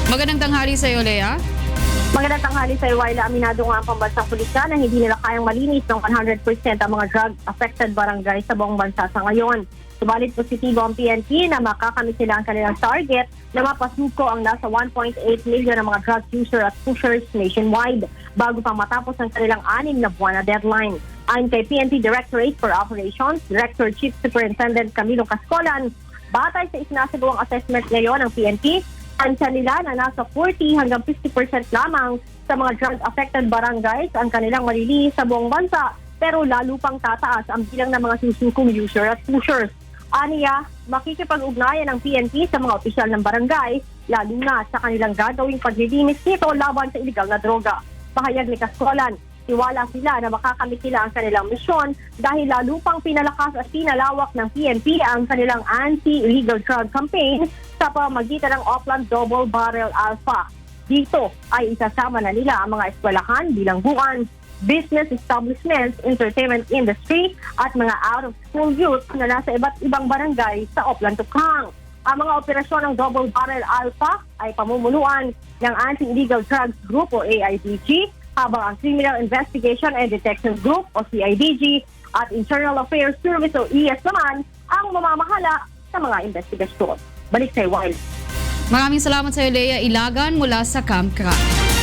Magandang tanghali sa iyo, Lea. Magandang tanghali sa Iwaila. Aminado nga ang pambansang pulisya na hindi nila kayang malinis ng 100% ang mga drug-affected barangay sa buong bansa sa ngayon. Subalit positibo ang PNP na makakamit sila ang kanilang target na mapasuko ang nasa 1.8 million ng mga drug user at pushers nationwide bago pa matapos ang kanilang 6 na buwan na deadline. Ayon kay PNP Directorate for Operations, Director Chief Superintendent Camilo Cascolan, batay sa isinasagawang assessment ngayon ng PNP, tansya nila na nasa 40 hanggang 50% lamang sa mga drug-affected barangays ang kanilang malilinis sa buong bansa, pero lalo pang tataas ang bilang ng mga susukong user at pushers. Aniya, makikipag-ugnayan ng PNP sa mga opisyal ng barangay, lalo na sa kanilang gagawing paglilinis nito laban sa iligal na droga. Pahayag ni Cascolan, tiwala sila na makakamit nila ang kanilang misyon dahil lalo pang pinalakas at pinalawak ng PNP ang kanilang anti-illegal drug campaign sa pamamagitan ng Opland Double Barrel Alpha. Dito ay isasama na nila ang mga eskwelahan, bilangguan, business establishments, entertainment industry at mga out-of-school youth na nasa iba't ibang barangay sa Opland Tukhang. Ang mga operasyon ng Double Barrel Alpha ay pamumunuan ng Anti-Illegal Drugs Group o AIDG, habang ang Criminal Investigation and Detection Group o CIDG at Internal Affairs Service o ES naman ang mamamahala sa mga investigasyon. Balik sa Wild. Maraming salamat sa iyo, Lea Ilagan mula sa Camp Crame.